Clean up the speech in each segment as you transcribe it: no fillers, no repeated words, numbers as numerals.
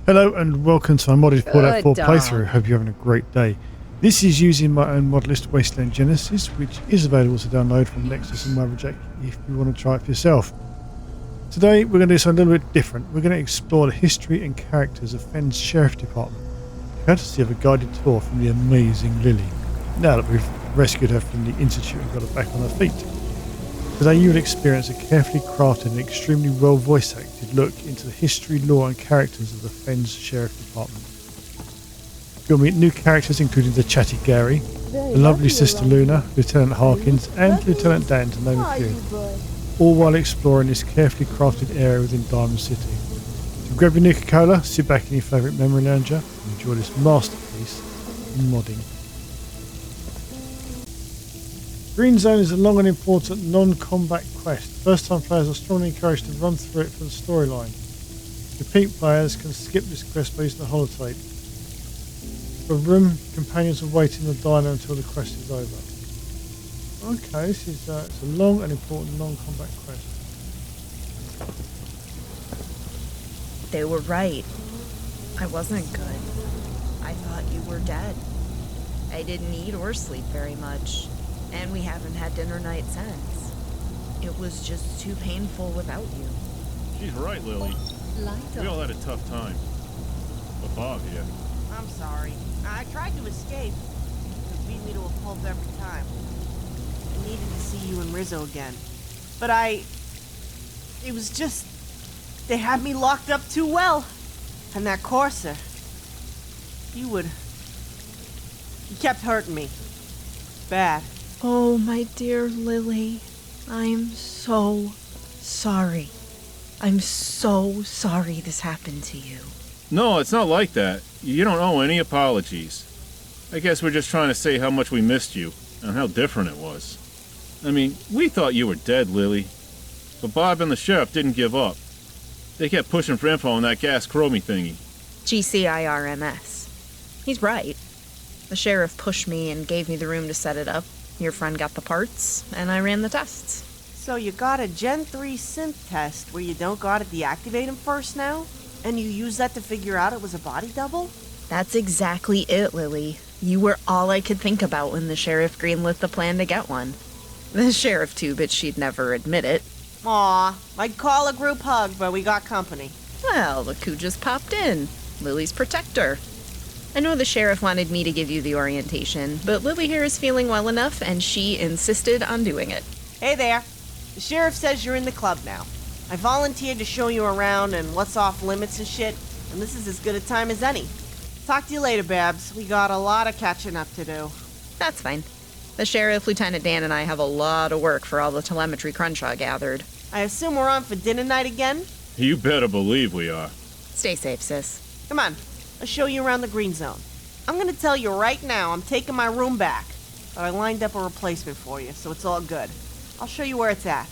Hello and welcome to my modded Fallout 4 Good playthrough. dog. Hope you're having a great day. This is using my own Modlist Wasteland Genesis, which is available to download from Nexus and Motherjack if you want to try it for yourself. Today we're going to do something a little bit different. We're going to explore the history and characters of Fens Sheriff Department, courtesy of a guided tour from the amazing Lily, now that we've rescued her from the Institute and got her back on her feet. Today you will experience a carefully crafted and extremely well voice acted look into the history, lore and characters of the Fens Sheriff Department. You'll meet new characters including the chatty Gary, the lovely Sister Luna, Lieutenant Harkins and Lieutenant Dan, to name a few, all while exploring this carefully crafted area within Diamond City. So grab your Nuka-Cola, sit back in your favourite memory lounger and enjoy this masterpiece in modding. Green Zone is a long and important non-combat quest. First-time players are strongly encouraged to run through it for the storyline. Repeat players can skip this quest by using the holotape. For a room, companions will wait in the diner until the quest is over. Okay, this is it's a long and important non-combat quest. They were right. I wasn't good. I thought you were dead. I didn't eat or sleep very much, and we haven't had dinner night since. It was just too painful without you. She's right, Lily. We all had a tough time. But Bob here. I'm sorry. I tried to escape. It beat me to a pulp every time. I needed to see you and Rizzo again. But it was just... They had me locked up too well. And that courser... He kept hurting me. Bad. Oh, my dear Lily. I'm so sorry. I'm so sorry this happened to you. No, it's not like that. You don't owe any apologies. I guess we're just trying to say how much we missed you, and how different it was. I mean, we thought you were dead, Lily. But Bob and the sheriff didn't give up. They kept pushing for info on that gas chromie thingy. GCIRMS. He's right. The sheriff pushed me and gave me the room to set it up. Your friend got the parts, and I ran the tests. So you got a Gen 3 synth test where you don't gotta deactivate him first now? And you use that to figure out it was a body double? That's exactly it, Lily. You were all I could think about when the sheriff greenlit the plan to get one. The sheriff too, but she'd never admit it. Aw, I'd call a group hug, but we got company. Well, look who just popped in. Lily's protector. I know the sheriff wanted me to give you the orientation, but Lily here is feeling well enough, and she insisted on doing it. Hey there. The sheriff says you're in the club now. I volunteered to show you around and what's off limits and shit, and this is as good a time as any. Talk to you later, Babs. We got a lot of catching up to do. That's fine. The sheriff, Lieutenant Dan, and I have a lot of work for all the telemetry Crenshaw gathered. I assume we're on for dinner night again? You better believe we are. Stay safe, sis. Come on, I'll show you around the green zone. I'm gonna tell you right now I'm taking my room back, but I lined up a replacement for you, so it's all good. I'll show you where it's at.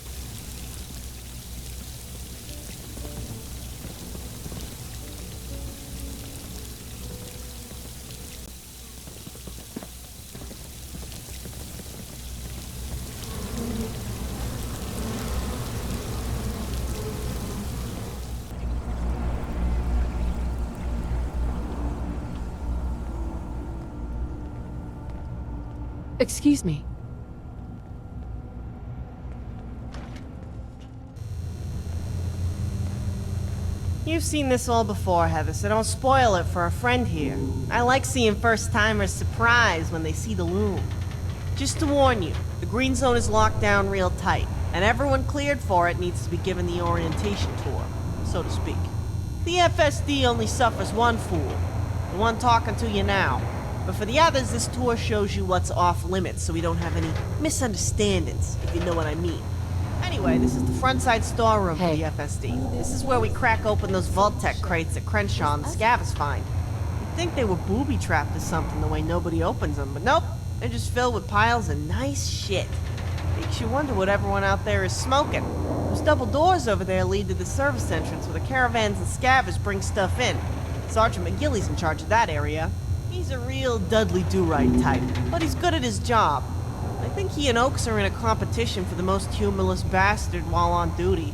Excuse me. You've seen this all before, Heather, so don't spoil it for a friend here. I like seeing first-timers surprised when they see the loom. Just to warn you, the green zone is locked down real tight, and everyone cleared for it needs to be given the orientation tour, so to speak. The FSD only suffers one fool, the one talking to you now. But for the others, this tour shows you what's off limits so we don't have any misunderstandings, if you know what I mean. Anyway, this is the frontside storeroom for the FSD. This is where we crack open those Vault-Tec crates that Crenshaw and the Scavs find. You'd think they were booby-trapped or something the way nobody opens them, but nope. They're just filled with piles of nice shit. Makes you wonder what everyone out there is smoking. Those double doors over there lead to the service entrance where the caravans and Scavs bring stuff in. Sergeant McGilly's in charge of that area. He's a real Dudley Do-Right type, but he's good at his job. I think he and Oaks are in a competition for the most humorless bastard while on duty.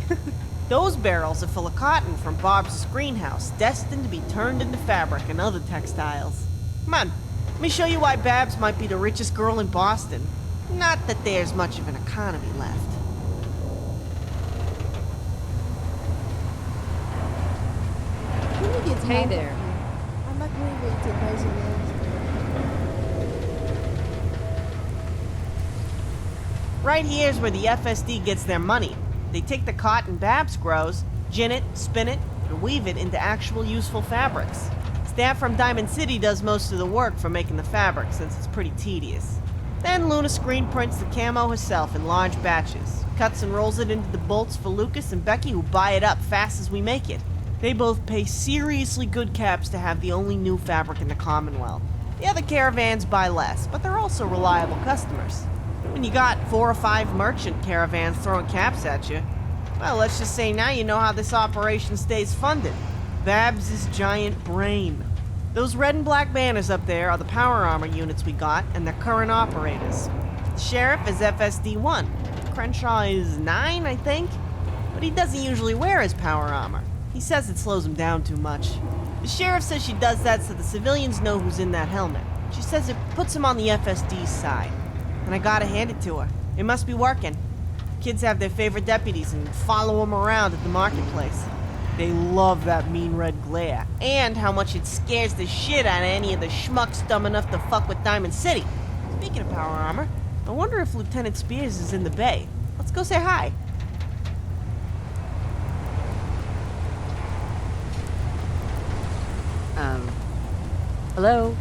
Those barrels are full of cotton from Barb's greenhouse, destined to be turned into fabric and other textiles. Come on, let me show you why Babs might be the richest girl in Boston. Not that there's much of an economy left. Hey there. I'm not going to advise you. Right here's where the FSD gets their money. They take the cotton Babs grows, gin it, spin it, and weave it into actual useful fabrics. Staff from Diamond City does most of the work for making the fabric, since it's pretty tedious. Then Luna screen prints the camo herself in large batches, cuts and rolls it into the bolts for Lucas and Becky, who buy it up fast as we make it. They both pay seriously good caps to have the only new fabric in the Commonwealth. The other caravans buy less, but they're also reliable customers. When you got 4 or 5 merchant caravans throwing caps at you, well, let's just say now you know how this operation stays funded. Babs' giant brain. Those red and black banners up there are the power armor units we got and their current operators. The sheriff is FSD-1. Crenshaw is 9, I think, but he doesn't usually wear his power armor. He says it slows him down too much. The sheriff says she does that so the civilians know who's in that helmet. She says it puts him on the FSD's side. And I gotta hand it to her. It must be working. Kids have their favorite deputies and follow them around at the marketplace. They love that mean red glare, and how much it scares the shit out of any of the schmucks dumb enough to fuck with Diamond City. Speaking of power armor, I wonder if Lieutenant Spears is in the bay. Let's go say hi. Hello?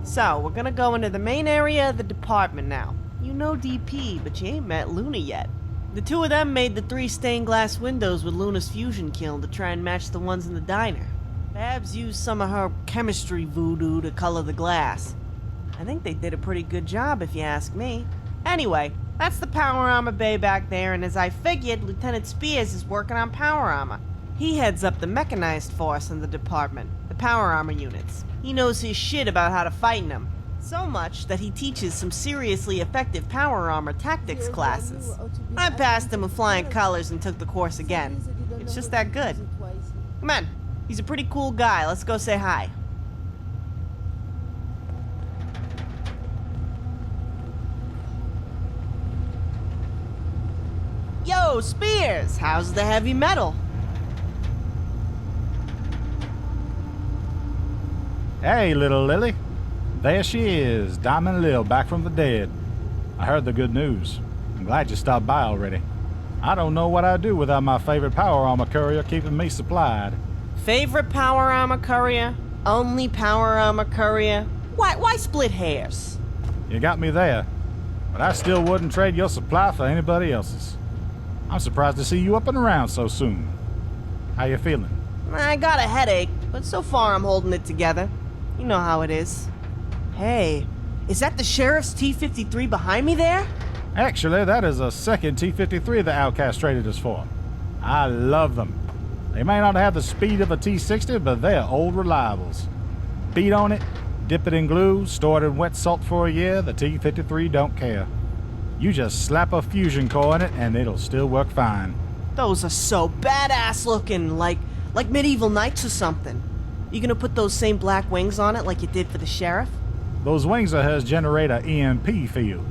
So, we're gonna go into the main area of the department now. You know DP, but you ain't met Luna yet. The two of them made the 3 stained glass windows with Luna's fusion kiln to try and match the ones in the diner. Babs used some of her chemistry voodoo to color the glass. I think they did a pretty good job, if you ask me. Anyway, that's the power armor bay back there, and as I figured, Lieutenant Spears is working on power armor. He heads up the mechanized force in the department, the power armor units. He knows his shit about how to fight in them. So much that he teaches some seriously effective power armor tactics classes. I passed him with flying colors and took the course again. It's just that good. Come on, he's a pretty cool guy. Let's go say hi. Yo, Spears, how's the heavy metal? Hey, little Lily. There she is, Diamond Lil, back from the dead. I heard the good news. I'm glad you stopped by already. I don't know what I'd do without my favorite power armor courier keeping me supplied. Favorite power armor courier? Only power armor courier? Why split hairs? You got me there, but I still wouldn't trade your supply for anybody else's. I'm surprised to see you up and around so soon. How you feeling? I got a headache, but so far I'm holding it together. You know how it is. Hey, is that the sheriff's T-53 behind me there? Actually, that is a second T-53 the Outcast traded us for. I love them. They may not have the speed of a T-60, but they're old reliables. Beat on it, dip it in glue, store it in wet salt for a year, the T-53 don't care. You just slap a fusion core in it and it'll still work fine. Those are so badass looking, like medieval knights or something. You gonna put those same black wings on it like you did for the sheriff? Those wings of hers generate a EMP field,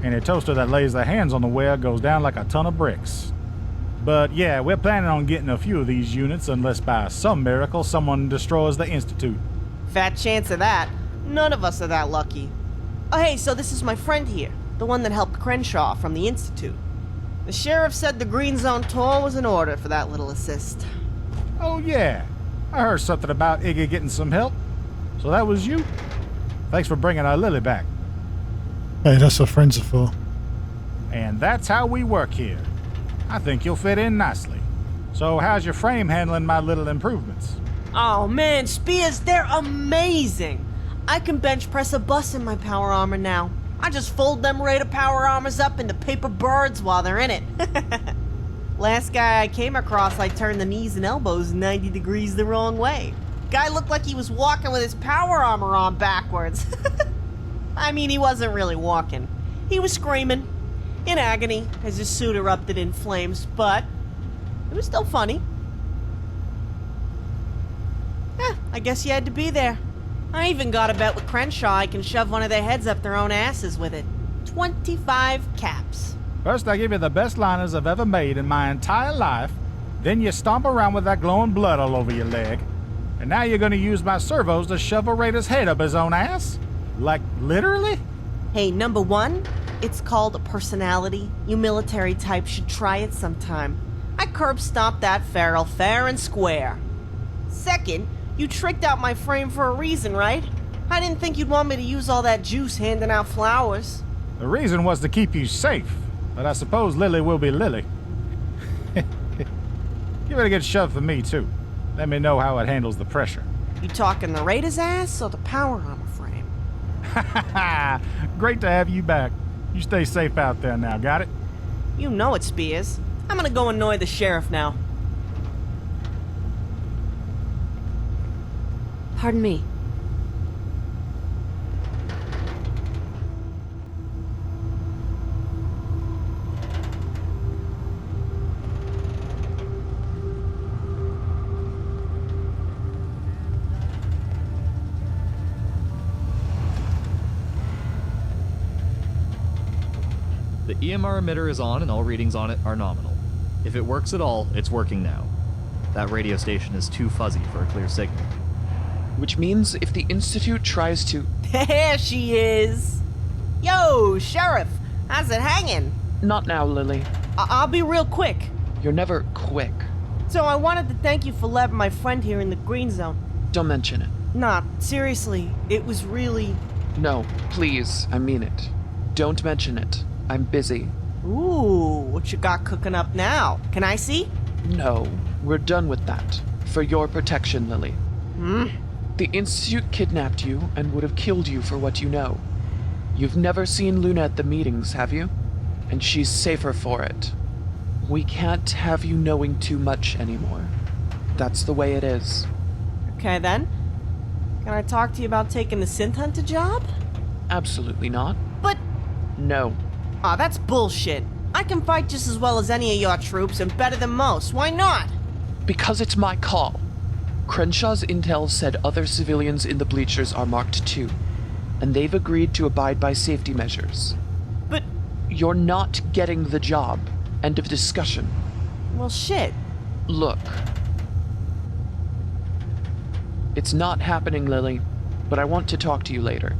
and a toaster that lays their hands on the wear goes down like a ton of bricks. But yeah, we're planning on getting a few of these units unless by some miracle someone destroys the Institute. Fat chance of that. None of us are that lucky. Oh hey, so this is my friend here, the one that helped Crenshaw from the Institute. The sheriff said the Green Zone tour was in order for that little assist. Oh yeah, I heard something about Iggy getting some help. So that was you? Thanks for bringing our Lily back. Hey, that's what friends are for. And that's how we work here. I think you'll fit in nicely. So how's your frame handling my little improvements? Oh man, Spears, they're amazing! I can bench press a bus in my power armor now. I just fold them Raider power armors up into paper birds while they're in it. Last guy I came across, I turned the knees and elbows 90 degrees the wrong way. Guy looked like he was walking with his power armor on backwards. I mean, he wasn't really walking. He was screaming, in agony, as his suit erupted in flames, but it was still funny. I guess you had to be there. I even got a bet with Crenshaw I can shove one of their heads up their own asses with it. 25 caps. First, I give you the best liners I've ever made in my entire life. Then you stomp around with that glowing blood all over your leg. And now you're going to use my servos to shove a raider's head up his own ass? Like, literally? Hey, number one, it's called a personality. You military types should try it sometime. I curb stomped that feral fair and square. Second, you tricked out my frame for a reason, right? I didn't think you'd want me to use all that juice handing out flowers. The reason was to keep you safe, but I suppose Lily will be Lily. Give it a good shove for me, too. Let me know how it handles the pressure. You talking the Raider's ass or the power armor frame? Great to have you back. You stay safe out there now, got it? You know it, Spears. I'm gonna go annoy the sheriff now. Pardon me. The EMR emitter is on and all readings on it are nominal. If it works at all, it's working now. That radio station is too fuzzy for a clear signal. Which means if the Institute tries to... There she is! Yo, Sheriff! How's it hanging? Not now, Lily. I'll be real quick. You're never quick. So I wanted to thank you for letting my friend here in the green zone. Don't mention it. Nah, seriously, it was really... No, please, I mean it. Don't mention it. I'm busy. Ooh, what you got cooking up now? Can I see? No, we're done with that. For your protection, Lily. The Institute kidnapped you and would have killed you for what you know. You've never seen Luna at the meetings, have you? And she's safer for it. We can't have you knowing too much anymore. That's the way it is. Okay then. Can I talk to you about taking the synth hunter job? Absolutely not. But... No. Aw, that's bullshit. I can fight just as well as any of your troops and better than most. Why not? Because it's my call. Crenshaw's intel said other civilians in the bleachers are marked too, and they've agreed to abide by safety measures. But... You're not getting the job. End of discussion. Well, shit. Look. It's not happening, Lily, but I want to talk to you later.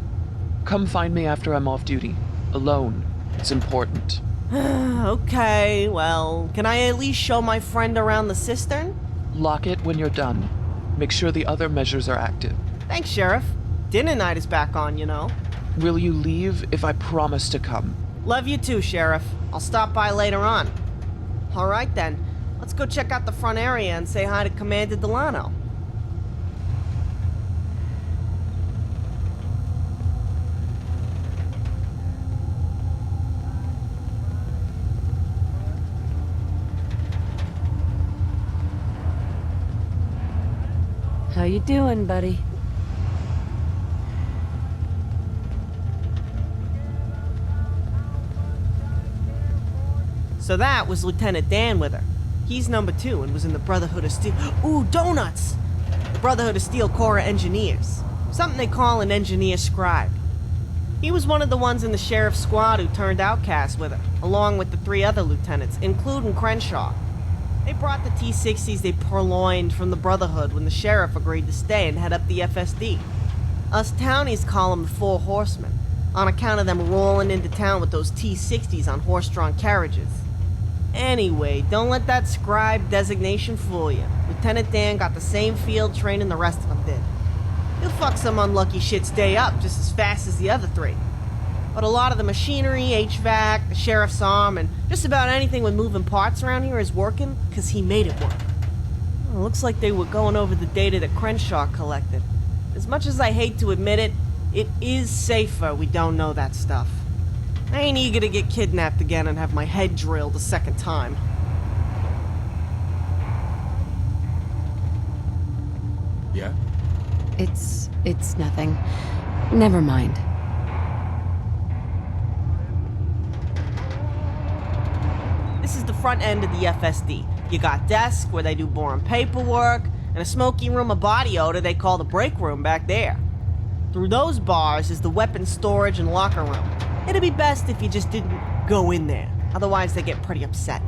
Come find me after I'm off duty. Alone. It's important. Okay, well, can I at least show my friend around the cistern? Lock it when you're done. Make sure the other measures are active. Thanks, Sheriff. Dinner night is back on, you know. Will you leave if I promise to come? Love you too, Sheriff. I'll stop by later on. Alright then. Let's go check out the front area and say hi to Commander Delano. How you doing, buddy? So that was Lieutenant Dan with her. He's number 2 and was in the Brotherhood of Steel... Ooh, donuts! The Brotherhood of Steel Corps Engineers. Something they call an engineer scribe. He was one of the ones in the sheriff's squad who turned outcast with her, along with the 3 other lieutenants, including Crenshaw. They brought the T-60s they purloined from the Brotherhood when the sheriff agreed to stay and head up the FSD. Us townies call them the 4 Horsemen, on account of them rolling into town with those T-60s on horse-drawn carriages. Anyway, don't let that scribe designation fool you. Lieutenant Dan got the same field training the rest of them did. He'll fuck some unlucky shit's day up just as fast as the other 3. But a lot of the machinery, HVAC, the sheriff's arm, and just about anything with moving parts around here is working because he made it work. Well, looks like they were going over the data that Crenshaw collected. As much as I hate to admit it, it is safer we don't know that stuff. I ain't eager to get kidnapped again and have my head drilled a second time. Yeah? It's nothing. Never mind. This is the front end of the FSD. You got desks where they do boring paperwork, and a smoky room of body odor they call the break room back there. Through those bars is the weapons storage and locker room. It'd be best if you just didn't go in there, otherwise they get pretty upset.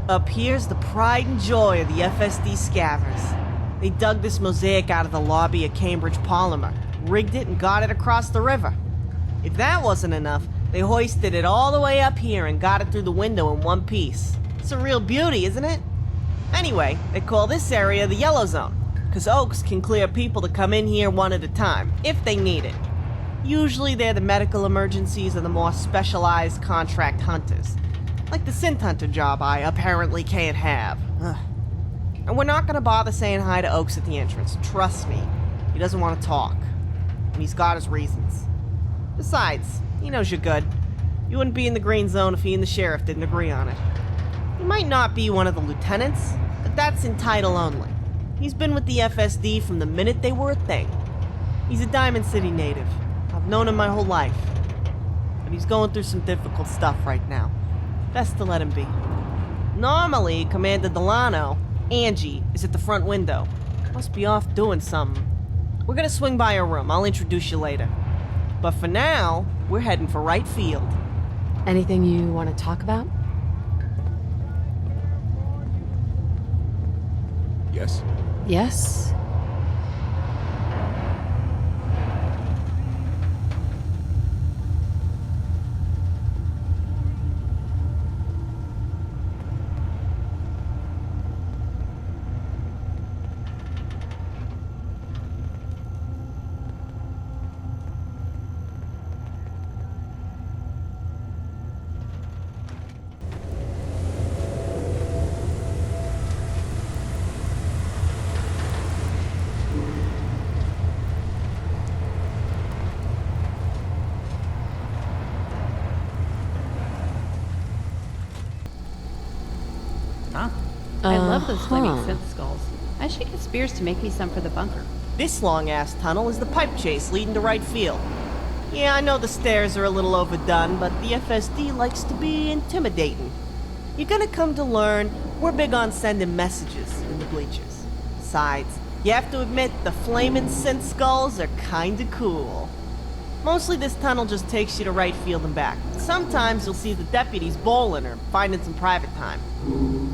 Up here's the pride and joy of the FSD scavvers. They dug this mosaic out of the lobby of Cambridge Polymer, rigged it and got it across the river. If that wasn't enough, they hoisted it all the way up here and got it through the window in one piece. It's a real beauty, isn't it? Anyway, they call this area the Yellow Zone, because Oaks can clear people to come in here one at a time, if they need it. Usually they're the medical emergencies or the more specialized contract hunters. Like the synth hunter job I apparently can't have. Ugh. And we're not gonna bother saying hi to Oaks at the entrance. Trust me, he doesn't want to talk. And he's got his reasons. Besides, he knows you're good. You wouldn't be in the green zone if he and the sheriff didn't agree on it. He might not be one of the lieutenants, but that's in title only. He's been with the FSD from the minute they were a thing. He's a Diamond City native. I've known him my whole life. But he's going through some difficult stuff right now. Best to let him be. Normally, Commander Delano, Angie, is at the front window. Must be off doing something. We're gonna swing by her room. I'll introduce you later. But for now, we're heading for right field. Anything you want to talk about? Yes? Yes? I love those flaming synth skulls. I should get Spears to make me some for the bunker. This long-ass tunnel is the pipe chase leading to right field. Yeah, I know the stairs are a little overdone, but the FSD likes to be intimidating. You're gonna come to learn we're big on sending messages in the bleachers. Besides, you have to admit the flaming synth skulls are kinda cool. Mostly this tunnel just takes you to right field and back. Sometimes you'll see the deputies bowling or finding some private time.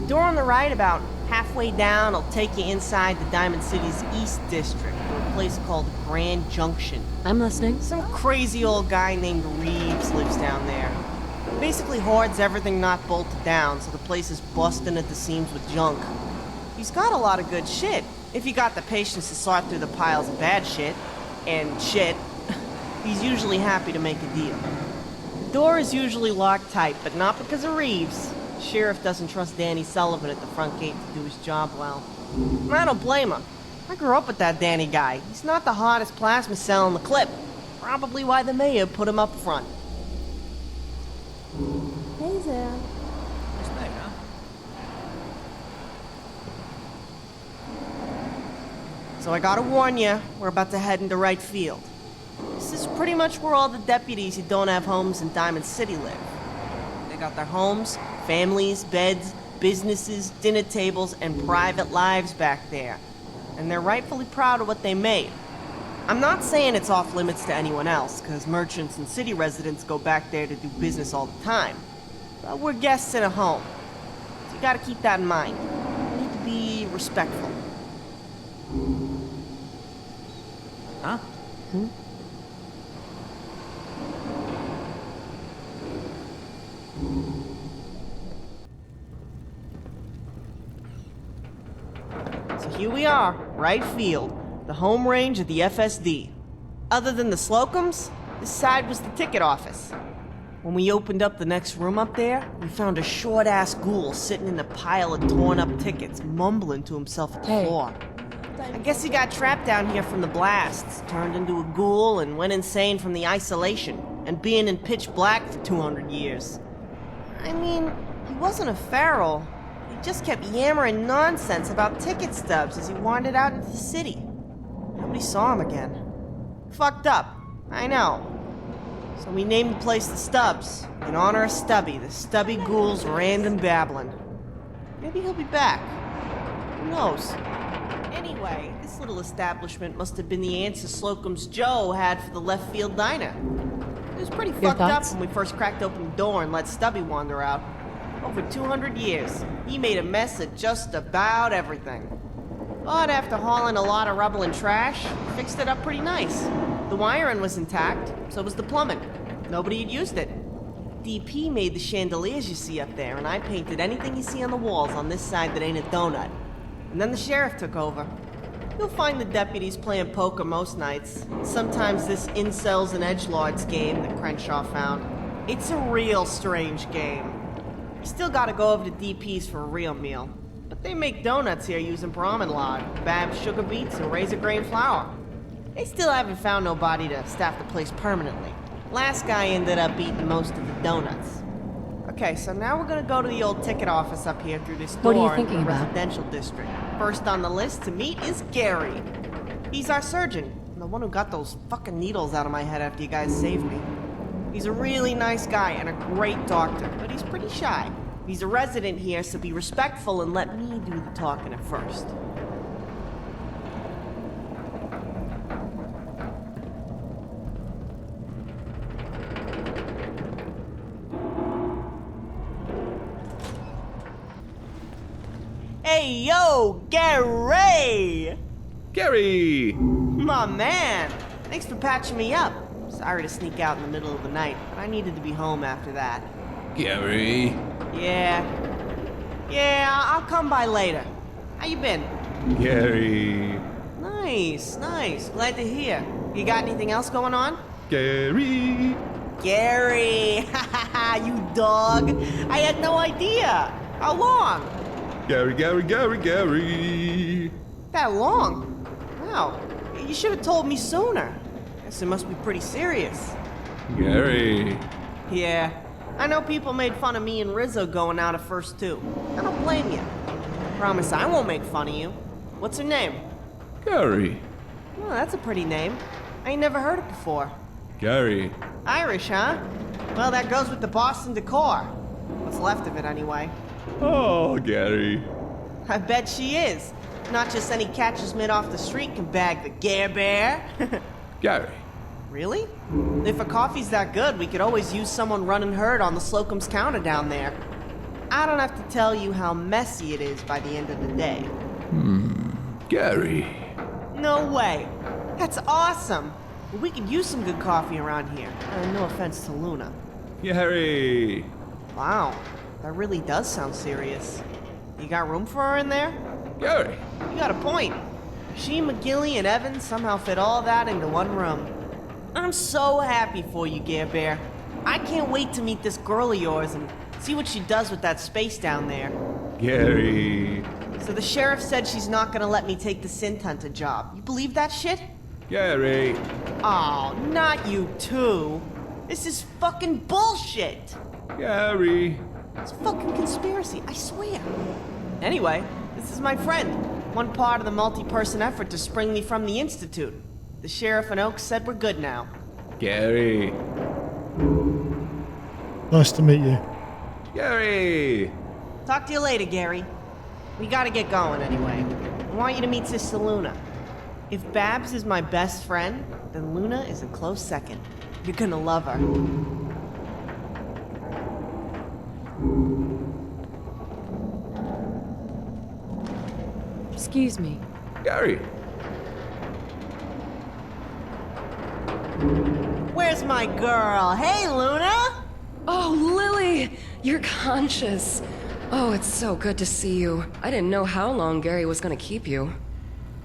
Door on the right, about halfway down, will take you inside the Diamond City's East District, to a place called Grand Junction. I'm listening. Some crazy old guy named Reeves lives down there. Basically hoards everything not bolted down, so the place is busting at the seams with junk. He's got a lot of good shit, if you got the patience to sort through the piles of bad shit. And shit. He's usually happy to make a deal. The door is usually locked tight, but not because of Reeves. The sheriff doesn't trust Danny Sullivan at the front gate to do his job well. And I don't blame him. I grew up with that Danny guy. He's not the hottest plasma cell in the clip. Probably why the mayor put him up front. Hey there. So I gotta warn you, we're about to head into right field. This is pretty much where all the deputies who don't have homes in Diamond City live. They got their homes, families, beds, businesses, dinner tables, and private lives back there. And they're rightfully proud of what they made. I'm not saying it's off limits to anyone else, because merchants and city residents go back there to do business all the time. But we're guests in a home. So you gotta keep that in mind. You need to be respectful. Huh? So here we are, right field, the home range of the FSD. Other than the Slocums, this side was the ticket office. When we opened up the next room up there, we found a short-ass ghoul sitting in a pile of torn-up tickets, mumbling to himself at the Hey. floor. I guess he got trapped down here from the blasts, turned into a ghoul, and went insane from the isolation, and being in pitch black for 200 years. I mean, he wasn't a feral. He just kept yammering nonsense about ticket stubs as he wandered out into the city. I Nobody saw him again. Fucked up. I know. So we named the place the Stubbs, in honor of Stubby, the Stubby Ghoul's random babbling. Maybe he'll be back. Who knows? Anyway, this little establishment must have been the answer Slocum's Joe had for the left field diner. It was pretty fucked up thoughts? when we first cracked open the door and let Stubby wander out. Over 200 years, he made a mess of just about everything. But after hauling a lot of rubble and trash, he fixed it up pretty nice. The wiring was intact, so was the plumbing. Nobody had used it. DP made the chandeliers you see up there, and I painted anything you see on the walls on this side that ain't a donut. And then the sheriff took over. You'll find the deputies playing poker most nights. Sometimes this incels and edgelords game that Crenshaw found. It's a real strange game. You still gotta go over to DP's for a real meal. But they make donuts here using brahmin lard, Bab's sugar beets, and razor grain flour. They still haven't found nobody to staff the place permanently. Last guy ended up eating most of the donuts. Okay, so now we're gonna go to the old ticket office up here through this What are you door in the thinking about? residential district. First on the list to meet is Gary. He's our surgeon, the one who got those fucking needles out of my head after you guys saved me. He's a really nice guy and a great doctor, but he's pretty shy. He's a resident here, so be respectful and let me do the talking at first. Hey, yo, Gary! Gary! My man! Thanks for patching me up. Sorry to sneak out in the middle of the night, but I needed to be home after that. Gary! Yeah, I'll come by later. How you been? Gary! Nice. Glad to hear. You got anything else going on? Gary! Gary! You dog! I had no idea! How long? Gary! That long? Wow. You should have told me sooner. Guess it must be pretty serious. Gary! Yeah. I know people made fun of me and Rizzo going out at first too. I don't blame you. Promise I won't make fun of you. What's her name? Gary! Oh, that's a pretty name. I ain't never heard it before. Gary! Irish, huh? Well, that goes with the Boston decor. What's left of it, anyway. Oh, Gary! I bet she is. Not just any catches mid off the street can bag the Gare Bear. Gary! Really? If a coffee's that good, we could always use someone running herd on the Slocum's counter down there. I don't have to tell you how messy it is by the end of the day. Gary! No way. That's awesome. Well, we could use some good coffee around here. No offense to Luna. Gary! Wow, that really does sound serious. You got room for her in there? Gary! You got a point. She, McGilly, and Evans somehow fit all that into one room. I'm so happy for you, Gare Bear. I can't wait to meet this girl of yours and see what she does with that space down there. Gary! So the sheriff said she's not gonna let me take the synth hunter job. You believe that shit? Gary! Oh, not you too. This is fucking bullshit. Gary! It's a fucking conspiracy, I swear. Anyway, this is my friend. One part of the multi-person effort to spring me from the Institute. The sheriff and Oaks said we're good now. Gary! Nice to meet you. Gary! Talk to you later, Gary. We gotta get going anyway. I want you to meet Sister Luna. If Babs is my best friend, then Luna is a close second. You're gonna love her. Excuse me. Gary! Where's my girl? Hey, Luna! Oh, Lily! You're conscious. Oh, it's so good to see you. I didn't know how long Gary was gonna keep you.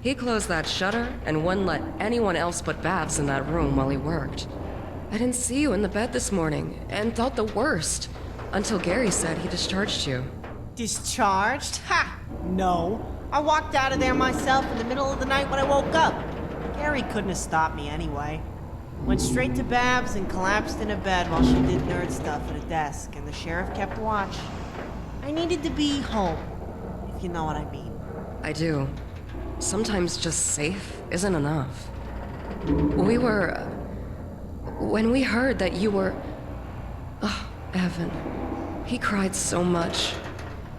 He closed that shutter and wouldn't let anyone else but Babs in that room while he worked. I didn't see you in the bed this morning and thought the worst until Gary said he discharged you. Discharged? Ha! No. I walked out of there myself in the middle of the night when I woke up. Gary couldn't have stopped me anyway. Went straight to Babs and collapsed in a bed while she did nerd stuff at a desk, and the sheriff kept watch. I needed to be home, if you know what I mean. I do. sometimes just safe isn't enough. When we heard that you were... Oh, Evan. He cried so much.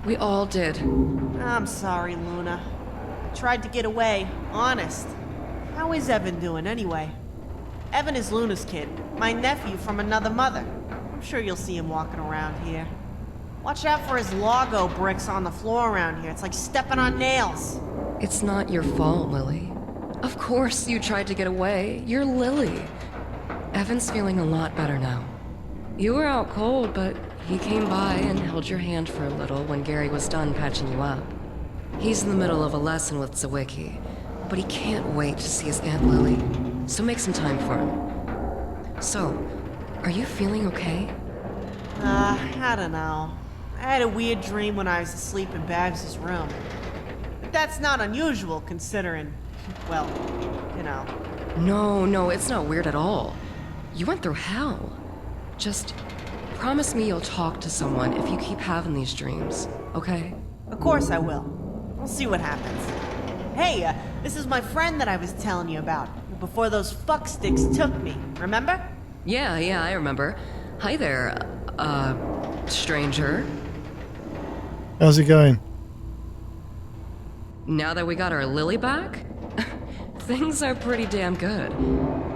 We all did. I'm sorry, Luna. I tried to get away, honest. How is Evan doing, anyway? Evan is Luna's kid, my nephew from another mother. I'm sure you'll see him walking around here. Watch out for his Logo bricks on the floor around here. It's like stepping on nails. It's not your fault, Lily. Of course you tried to get away. You're Lily. Evan's feeling a lot better now. You were out cold, but he came by and held your hand for a little when Gary was done patching you up. He's in the middle of a lesson with Zawicki, but he can't wait to see his Aunt Lily, so make some time for him. So, are you feeling okay? I don't know. I had a weird dream when I was asleep in Babs' room. But that's not unusual considering, well, you know. No, it's not weird at all. You went through hell. Just promise me you'll talk to someone if you keep having these dreams, okay? Of course I will. We'll see what happens. Hey, this is my friend that I was telling you about, before those fucksticks took me, remember? Yeah, I remember. Hi there, stranger. How's it going? Now that we got our Lily back, things are pretty damn good.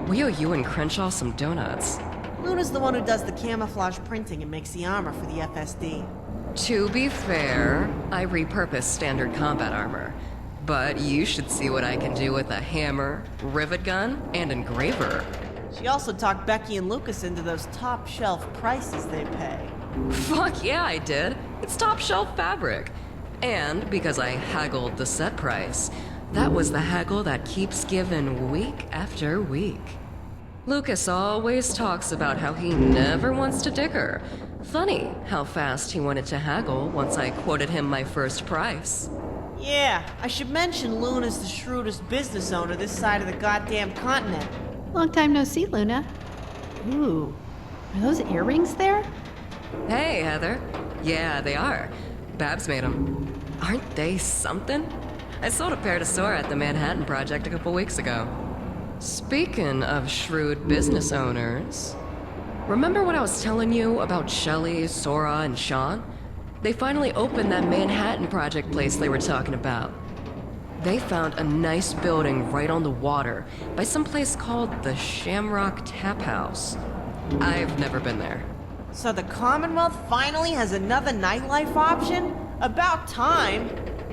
We owe you and Crenshaw some donuts. Luna's the one who does the camouflage printing and makes the armor for the FSD. To be fair, I repurpose standard combat armor. But you should see what I can do with a hammer, rivet gun, and engraver. She also talked Becky and Lucas into those top shelf prices they pay. Fuck yeah, I did. It's top shelf fabric. And because I haggled the set price, that was the haggle that keeps giving week after week. Lucas always talks about how he never wants to dicker. Funny how fast he wanted to haggle once I quoted him my first price. Yeah, I should mention Luna's the shrewdest business owner this side of the goddamn continent. Long time no see, Luna. Ooh, are those earrings there? Hey, Heather. Yeah, they are. Babs made them. Aren't they something? I sold a pair to Sora at the Manhattan Project a couple weeks ago. Speaking of shrewd business owners, remember what I was telling you about Shelley, Sora, and Sean? They finally opened that Manhattan Project place they were talking about. They found a nice building right on the water by some place called the Shamrock Tap House. I've never been there. So the Commonwealth finally has another nightlife option? About time.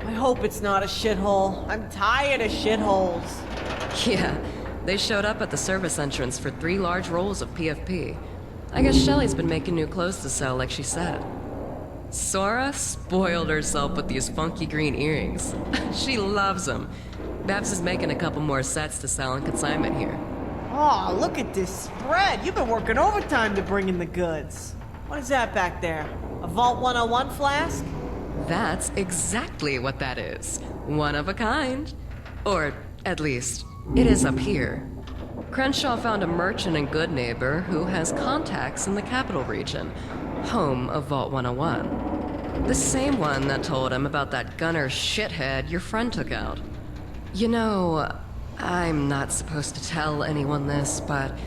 I hope it's not a shithole. I'm tired of shitholes. Yeah, they showed up at the service entrance for 3 large rolls of PFP. I guess Shelley's been making new clothes to sell like she said. Sora spoiled herself with these funky green earrings. She loves them. Babs is making a couple more sets to sell on consignment here. Oh, look at this spread. You've been working overtime to bring in the goods. What is that back there? A Vault 101 flask? That's exactly what that is. One of a kind. Or, at least, it is up here. Crenshaw found a merchant and good neighbor who has contacts in the capital region, home of Vault 101. The same one that told him about that gunner shithead your friend took out. You know, I'm not supposed to tell anyone this, but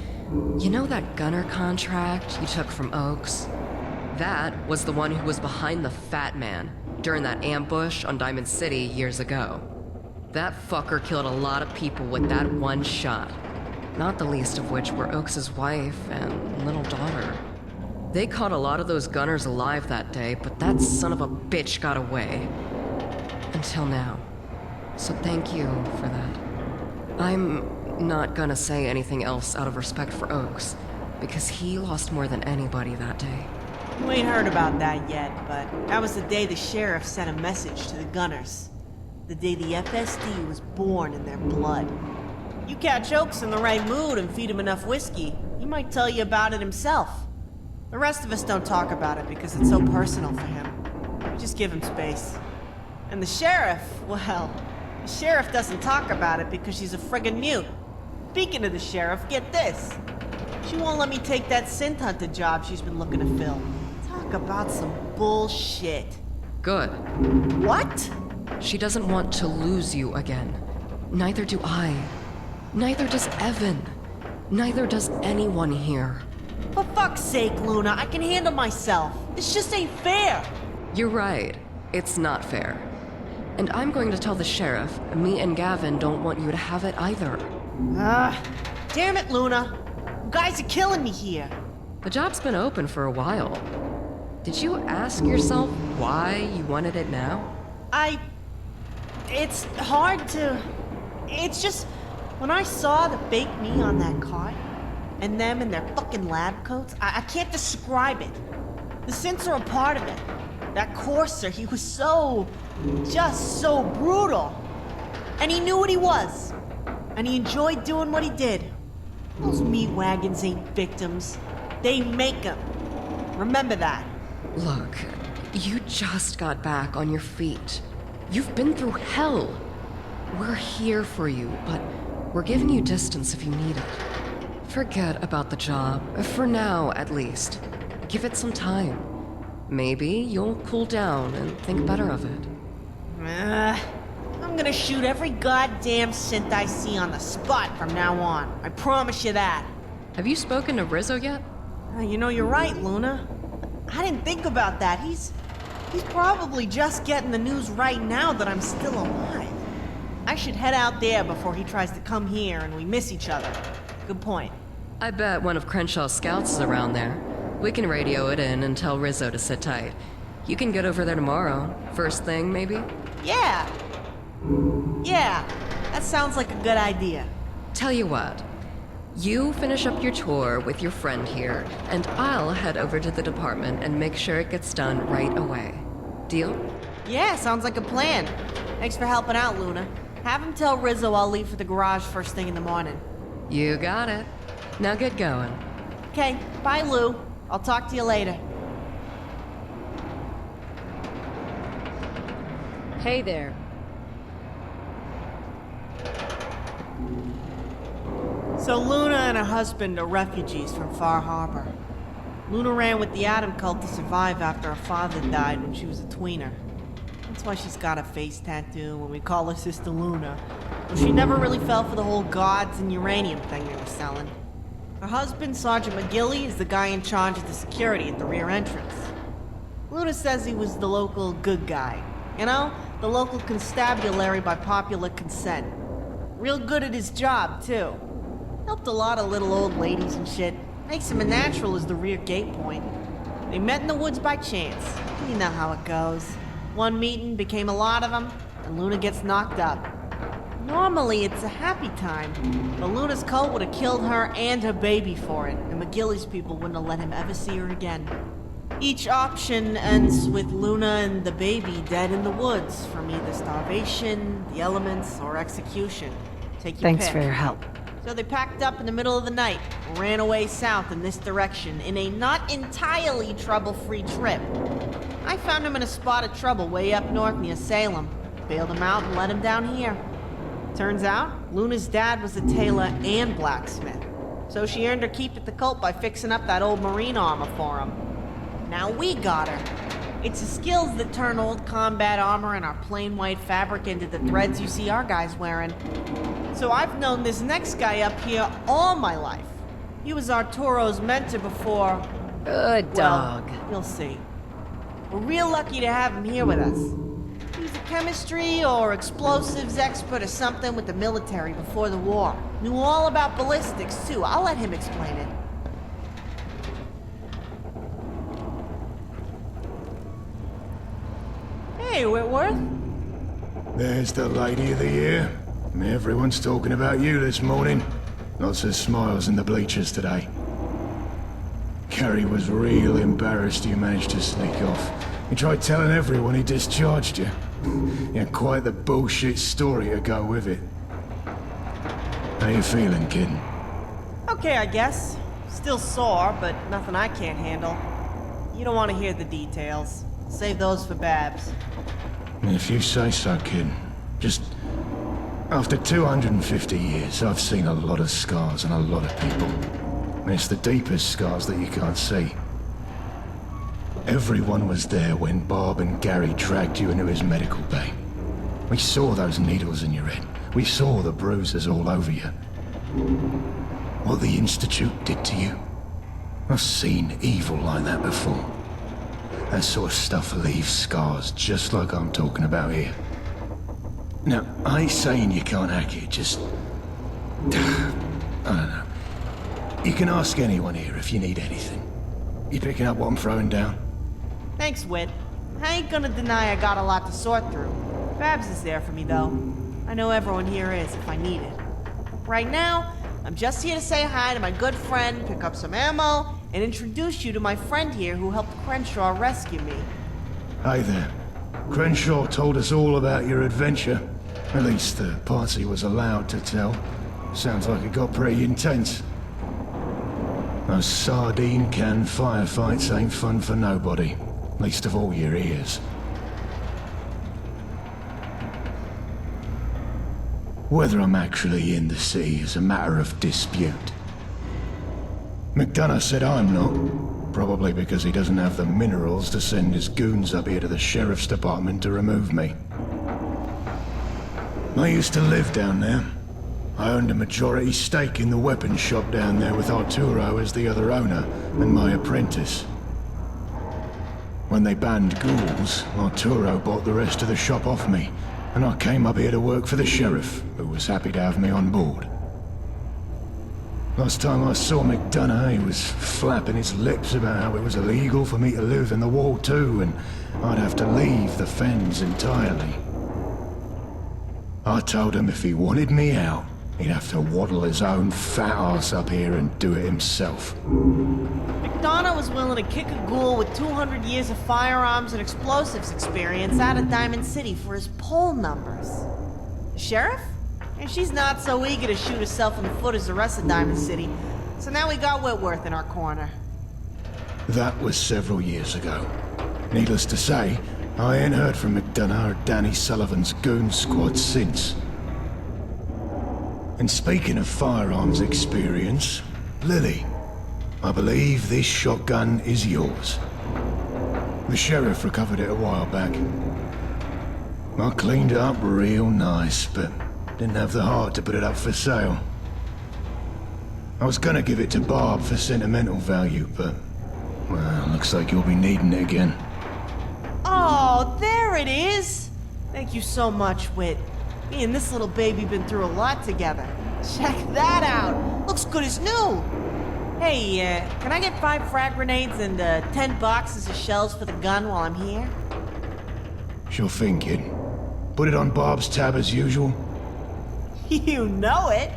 you know that gunner contract you took from Oaks? That was the one who was behind the Fat Man during that ambush on Diamond City years ago. That fucker killed a lot of people with that one shot, not the least of which were Oaks' wife and little daughter. They caught a lot of those gunners alive that day, but that son of a bitch got away. Until now. So thank you for that. I'm not gonna say anything else out of respect for Oaks, because he lost more than anybody that day. You ain't heard about that yet, but that was the day the sheriff sent a message to the gunners. The day the FSD was born in their blood. You catch Oaks in the right mood and feed him enough whiskey, he might tell you about it himself. The rest of us don't talk about it because it's so personal for him. We just give him space. And the sheriff, well, the sheriff doesn't talk about it because she's a friggin' mute. Speaking of the sheriff, get this. She won't let me take that synth hunter job she's been looking to fill. Talk about some bullshit. Good. What? She doesn't want to lose you again. Neither do I. Neither does Evan. Neither does anyone here. For fuck's sake, Luna, I can handle myself. This just ain't fair. You're right. It's not fair. And I'm going to tell the sheriff. Me and Gavin don't want you to have it either. Damn it, Luna. You guys are killing me here. The job's been open for a while. Did you ask yourself why you wanted it now? It's hard to... It's just... When I saw the fake me on that cart, and them in their fucking lab coats, I can't describe it. The synths are a part of it. That courser, he was just so brutal. And he knew what he was. And he enjoyed doing what he did. Those meat wagons ain't victims. They make them. Remember that. Look, you just got back on your feet. You've been through hell. We're here for you, but we're giving you distance if you need it. Forget about the job, for now at least. Give it some time. Maybe you'll cool down and think better of it. I'm gonna shoot every goddamn synth I see on the spot from now on. I promise you that. Have you spoken to Rizzo yet? You know, you're right, Luna. I didn't think about that. He's probably just getting the news right now that I'm still alive. I should head out there before he tries to come here and we miss each other. Good point. I bet one of Crenshaw's scouts is around there. We can radio it in and tell Rizzo to sit tight. You can get over there tomorrow. First thing, maybe? Yeah, that sounds like a good idea. Tell you what. You finish up your tour with your friend here, and I'll head over to the department and make sure it gets done right away. Deal? Yeah, sounds like a plan. Thanks for helping out, Luna. Have him tell Rizzo I'll leave for the garage first thing in the morning. You got it. Now get going. Okay, bye, Lou. I'll talk to you later. Hey there. So Luna and her husband are refugees from Far Harbor. Luna ran with the Atom cult to survive after her father died when she was a tweener. That's why she's got a face tattoo and we call her Sister Luna. Though she never really fell for the whole gods and uranium thing they were selling. Her husband, Sergeant McGilly, is the guy in charge of the security at the rear entrance. Luna says he was the local good guy. You know, the local constabulary by popular consent. Real good at his job, too. Helped a lot of little old ladies and shit. Makes him a natural as the rear gate point. They met in the woods by chance. You know how it goes. One meeting became a lot of them, and Luna gets knocked up. Normally, it's a happy time, but Luna's cult would have killed her and her baby for it, and McGilly's people wouldn't have let him ever see her again. Each option ends with Luna and the baby dead in the woods from either starvation, the elements, or execution. Take your Thanks pick. for your help. So they packed up in the middle of the night and ran away south in this direction in a not entirely trouble-free trip. I found him in a spot of trouble way up north near Salem, bailed him out and let him down here. Turns out, Luna's dad was a tailor and blacksmith, so she earned her keep at the cult by fixing up that old marine armor for him. Now we got her. It's the skills that turn old combat armor and our plain white fabric into the threads you see our guys wearing. So I've known this next guy up here all my life. He was Arturo's mentor before... Good dog. Well, you'll see. We're real lucky to have him here with us. He's a chemistry or explosives expert or something with the military before the war. Knew all about ballistics, too. I'll let him explain it. Hey, Whitworth. There's the lady of the year. Everyone's talking about you this morning. Lots of smiles in the bleachers today. Gary was real embarrassed you managed to sneak off. He tried telling everyone he discharged you. You had quite the bullshit story to go with it. How you feeling, kid? Okay, I guess. Still sore, but nothing I can't handle. You don't want to hear the details. Save those for Babs. If you say so, kid. Just... After 250 years, I've seen a lot of scars and a lot of people. And it's the deepest scars that you can't see. Everyone was there when Bob and Gary dragged you into his medical bay. We saw those needles in your head. We saw the bruises all over you. What the Institute did to you. I've seen evil like that before. That sort of stuff leaves scars just like I'm talking about here. Now, I ain't saying you can't hack it, just... I don't know. You can ask anyone here if you need anything. You picking up what I'm throwing down? Thanks, Whit. I ain't gonna deny I got a lot to sort through. Babs is there for me, though. I know everyone here is if I need it. Right now, I'm just here to say hi to my good friend, pick up some ammo, and introduce you to my friend here who helped Crenshaw rescue me. Hey there. Crenshaw told us all about your adventure. At least the parts he was allowed to tell. Sounds like it got pretty intense. Those sardine can firefights ain't fun for nobody. Least of all your ears. Whether I'm actually in the city is a matter of dispute. McDonough said I'm not. Probably because he doesn't have the minerals to send his goons up here to the sheriff's department to remove me. I used to live down there. I owned a majority stake in the weapons shop down there with Arturo as the other owner and my apprentice. When they banned ghouls, Arturo bought the rest of the shop off me, and I came up here to work for the sheriff, who was happy to have me on board. Last time I saw McDonough, he was flapping his lips about how it was illegal for me to live in the wall too, and I'd have to leave the Fens entirely. I told him if he wanted me out, he'd have to waddle his own fat ass up here and do it himself. McDonough was willing to kick a ghoul with 200 years of firearms and explosives experience out of Diamond City for his poll numbers. The sheriff? And she's not so eager to shoot herself in the foot as the rest of Diamond City, so now we got Whitworth in our corner. That was several years ago. Needless to say, I ain't heard from McDonough or Danny Sullivan's goon squad since. And speaking of firearms experience, Lily, I believe this shotgun is yours. The sheriff recovered it a while back. I cleaned it up real nice, but didn't have the heart to put it up for sale. I was gonna give it to Barb for sentimental value, but, well, looks like you'll be needing it again. Oh, there it is! Thank you so much, Whit. Me and this little baby been through a lot together. Check that out! Looks good as new! Hey, can I get 5 frag grenades and 10 boxes of shells for the gun while I'm here? Sure thing, kid. Put it on Barb's tab as usual. You know it!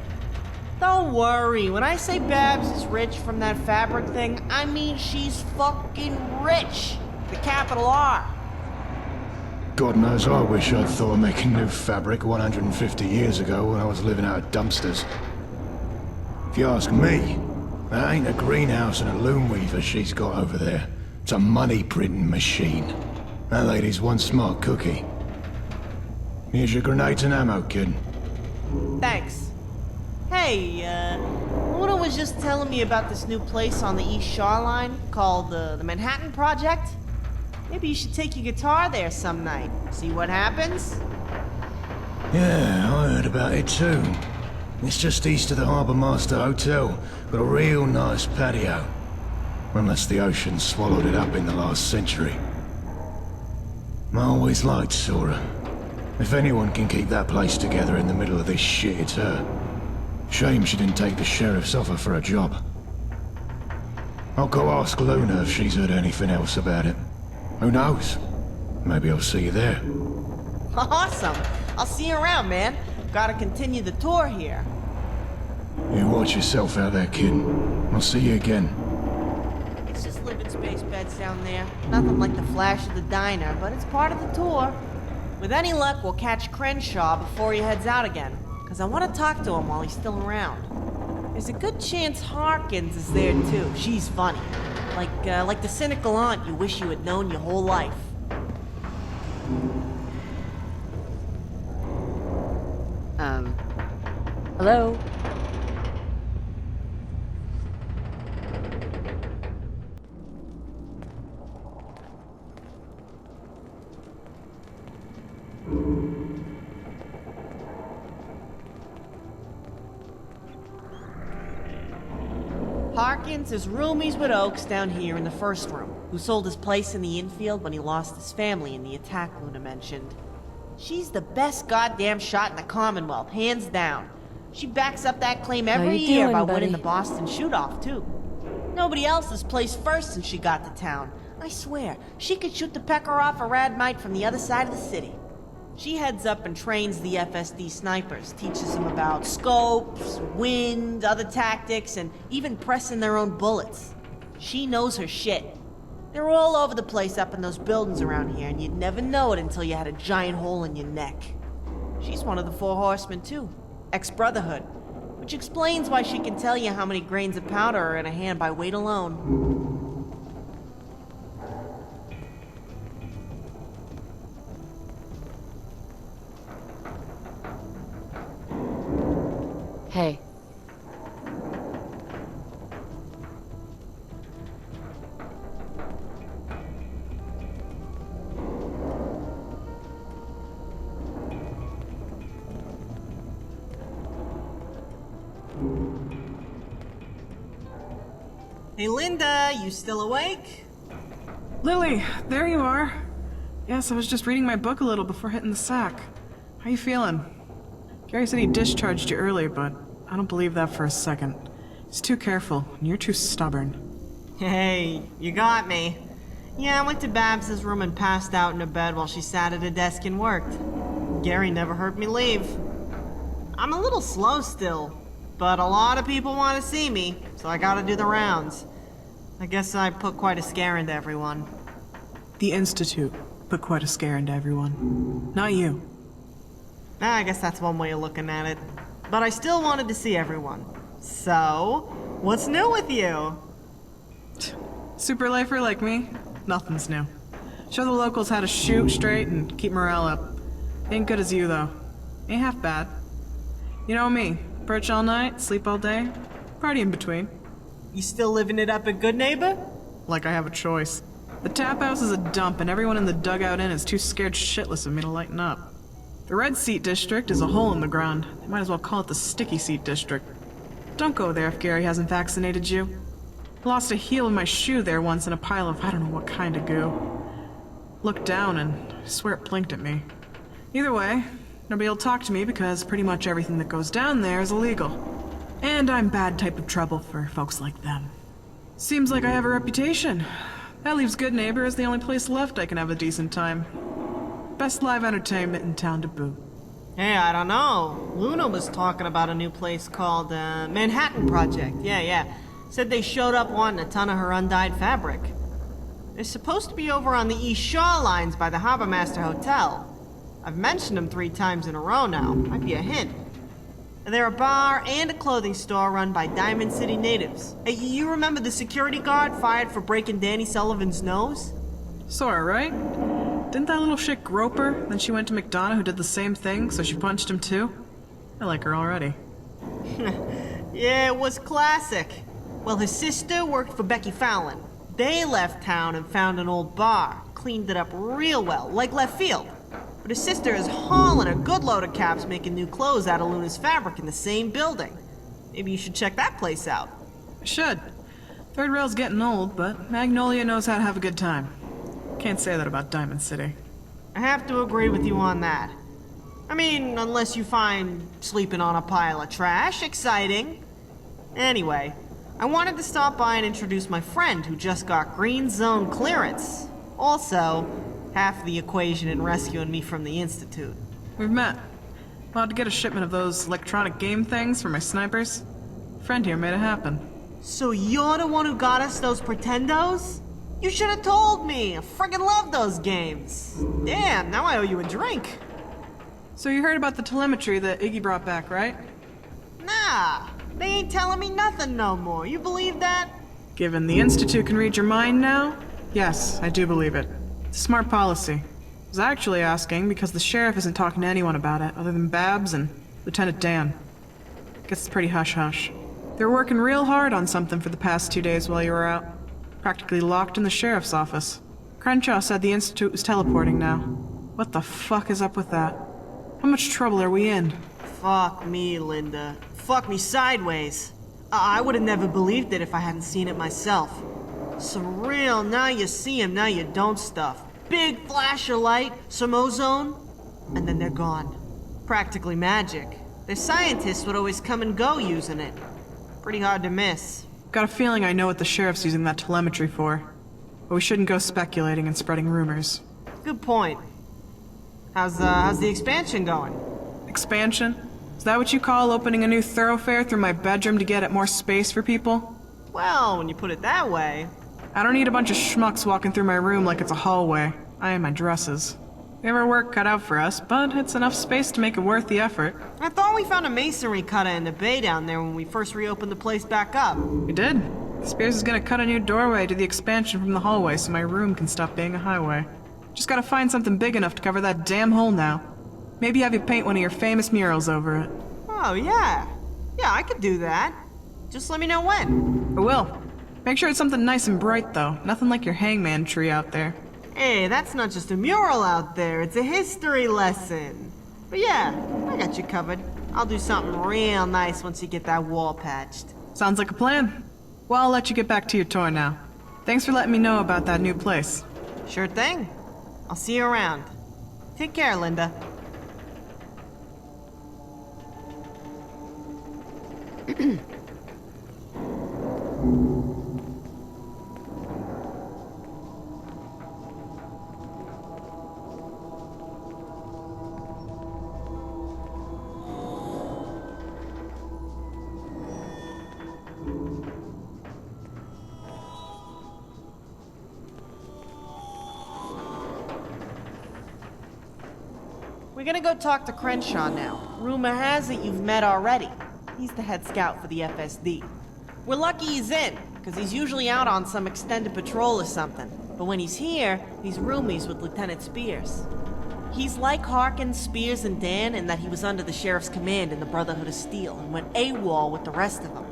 Don't worry, when I say Babs is rich from that fabric thing, I mean she's fucking rich! The capital R. God knows I wish I'd thought of making new fabric 150 years ago when I was living out of dumpsters. If you ask me, that ain't a greenhouse and a loom weaver she's got over there. It's a money printing machine. That lady's one smart cookie. Here's your grenades and ammo, kid. Thanks. Hey, Luna was just telling me about this new place on the East Shoreline called the Manhattan Project. Maybe you should take your guitar there some night. See what happens? Yeah, I heard about it too. It's just east of the Harbour Master Hotel. Got a real nice patio. Unless the ocean swallowed it up in the last century. I always liked Sora. If anyone can keep that place together in the middle of this shit, it's her. Shame she didn't take the sheriff's offer for a job. I'll go ask Luna if she's heard anything else about it. Who knows? Maybe I'll see you there. Awesome! I'll see you around, man. Gotta continue the tour here. You watch yourself out there, kid. I'll see you again. It's just living space beds down there. Nothing like the flash of the diner, but it's part of the tour. With any luck, we'll catch Crenshaw before he heads out again, because I want to talk to him while he's still around. There's a good chance Harkins is there too. She's funny. Like the cynical aunt you wish you had known your whole life. Hello? Hawkins is roomies with Oaks down here in the first room, who sold his place in the infield when he lost his family in the attack Luna mentioned. She's the best goddamn shot in the Commonwealth, hands down. She backs up that claim every you year doing, by buddy? winning the Boston shoot-off, too. Nobody else has placed first since she got to town. I swear, she could shoot the pecker off a rad mite from the other side of the city. She heads up and trains the FSD snipers, teaches them about scopes, wind, other tactics, and even pressing their own bullets. She knows her shit. They're all over the place up in those buildings around here, and you'd never know it until you had a giant hole in your neck. She's one of the Four Horsemen, too. Ex-Brotherhood. Which explains why she can tell you how many grains of powder are in a hand by weight alone. Hey. Hey, Linda, you still awake? Lily, there you are. Yes, I was just reading my book a little before hitting the sack. How you feeling? Gary said he discharged you early, but I don't believe that for a second. He's too careful, and you're too stubborn. Hey, you got me. Yeah, I went to Babs's room and passed out in her bed while she sat at a desk and worked. Gary never heard me leave. I'm a little slow still, but a lot of people want to see me, so I gotta do the rounds. I guess I put quite a scare into everyone. The Institute put quite a scare into everyone. Not you. I guess that's one way of looking at it. But I still wanted to see everyone. So, what's new with you? Super lifer like me? Nothing's new. Show the locals how to shoot straight and keep morale up. Ain't good as you, though. Ain't half bad. You know me. Perch all night, sleep all day, party in between. You still living it up at Good Neighbor? Like I have a choice. The tap house is a dump, and everyone in the dugout inn is too scared shitless of me to lighten up. The red seat district is a hole in the ground. They might as well call it the sticky seat district. Don't go there if Gary hasn't vaccinated you. I lost a heel in my shoe there once in a pile of I don't know what kind of goo. Looked down and I swear it blinked at me. Either way, nobody will talk to me because pretty much everything that goes down there is illegal. And I'm bad type of trouble for folks like them. Seems like I have a reputation. That leaves Good Neighbor as the only place left I can have a decent time. Best live entertainment in town to boot. Hey, I don't know. Luna was talking about a new place called Manhattan Project. Yeah. Said they showed up wanting a ton of her undyed fabric. They're supposed to be over on the East Shore lines by the Harbor Master Hotel. I've mentioned them 3 times in a row now. Might be a hint. They're a bar and a clothing store run by Diamond City natives. Hey, you remember the security guard fired for breaking Danny Sullivan's nose? Sorta, right? Didn't that little shit grope her? Then she went to McDonough who did the same thing, so she punched him too? I like her already. Yeah, it was classic. Well, his sister worked for Becky Fallon. They left town and found an old bar, cleaned it up real well, like left field. But his sister is hauling a good load of caps making new clothes out of Luna's fabric in the same building. Maybe you should check that place out. I should. Third rail's getting old, but Magnolia knows how to have a good time. Can't say that about Diamond City. I have to agree with you on that. I mean, unless you find sleeping on a pile of trash exciting. Anyway, I wanted to stop by and introduce my friend who just got green zone clearance. Also, half the equation in rescuing me from the Institute. We've met. About to get a shipment of those electronic game things for my snipers. Friend here made it happen. So you're the one who got us those Pretendos? You should have told me. I friggin' love those games. Damn, now I owe you a drink. So you heard about the telemetry that Iggy brought back, right? Nah, they ain't telling me nothing no more. You believe that? Given the Institute can read your mind now? Yes, I do believe it. It's a smart policy. I was actually asking because the sheriff isn't talking to anyone about it other than Babs and Lieutenant Dan. Guess it's pretty hush-hush. They were working real hard on something for the past 2 days while you were out. Practically locked in the sheriff's office. Crenshaw said the Institute was teleporting now. What the fuck is up with that? How much trouble are we in? Fuck me, Linda. Fuck me sideways. I would have never believed it if I hadn't seen it myself. Some real now you see 'em, now you don't stuff. Big flash of light, some ozone, and then they're gone. Practically magic. The scientists would always come and go using it. Pretty hard to miss. Got a feeling I know what the sheriff's using that telemetry for. But we shouldn't go speculating and spreading rumors. Good point. How's the expansion going? Expansion? Is that what you call opening a new thoroughfare through my bedroom to get at more space for people? Well, when you put it that way. I don't need a bunch of schmucks walking through my room like it's a hallway. I and my dresses. We have our work cut out for us, but it's enough space to make it worth the effort. I thought we found a masonry cutter in the bay down there when we first reopened the place back up. We did. Spears is gonna cut a new doorway to the expansion from the hallway so my room can stop being a highway. Just gotta find something big enough to cover that damn hole now. Maybe have you paint one of your famous murals over it. Oh, yeah. Yeah, I could do that. Just let me know when. I will. Make sure it's something nice and bright, though. Nothing like your hangman tree out there. Hey, that's not just a mural out there, it's a history lesson. But yeah, I got you covered. I'll do something real nice once you get that wall patched. Sounds like a plan. Well, I'll let you get back to your tour now. Thanks for letting me know about that new place. Sure thing. I'll see you around. Take care, Linda. We're gonna go talk to Crenshaw now. Rumor has it you've met already. He's the head scout for the FSD. We're lucky he's in, because he's usually out on some extended patrol or something. But when he's here, he's roomies with Lieutenant Spears. He's like Harkins, Spears, and Dan in that he was under the sheriff's command in the Brotherhood of Steel and went AWOL with the rest of them.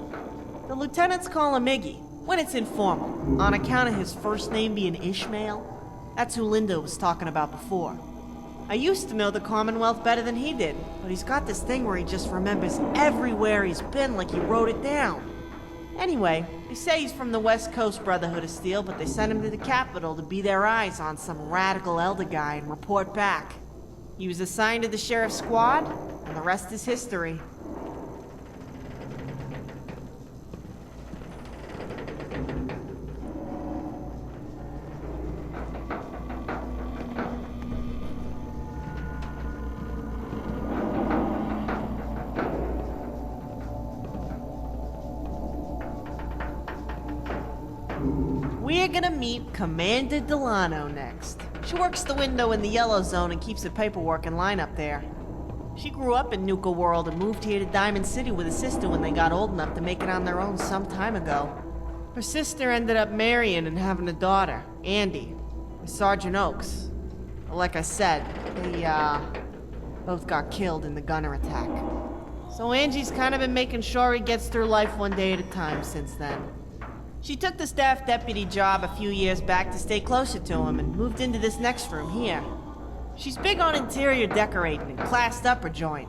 The lieutenants call him Iggy, when it's informal, on account of his first name being Ishmael. That's who Linda was talking about before. I used to know the Commonwealth better than he did, but he's got this thing where he just remembers everywhere he's been like he wrote it down. Anyway, they say he's from the West Coast Brotherhood of Steel, but they sent him to the capital to be their eyes on some radical elder guy and report back. He was assigned to the sheriff's squad, and the rest is history. We're gonna meet Commander Delano next. She works the window in the yellow zone and keeps the paperwork in line up there. She grew up in Nuka World and moved here to Diamond City with a sister when they got old enough to make it on their own some time ago. Her sister ended up marrying and having a daughter, Andy, with Sergeant Oakes. But like I said, they, both got killed in the gunner attack. So Angie's kind of been making sure he gets through life one day at a time since then. She took the staff deputy job a few years back to stay closer to him and moved into this next room here. She's big on interior decorating and classed up her joint.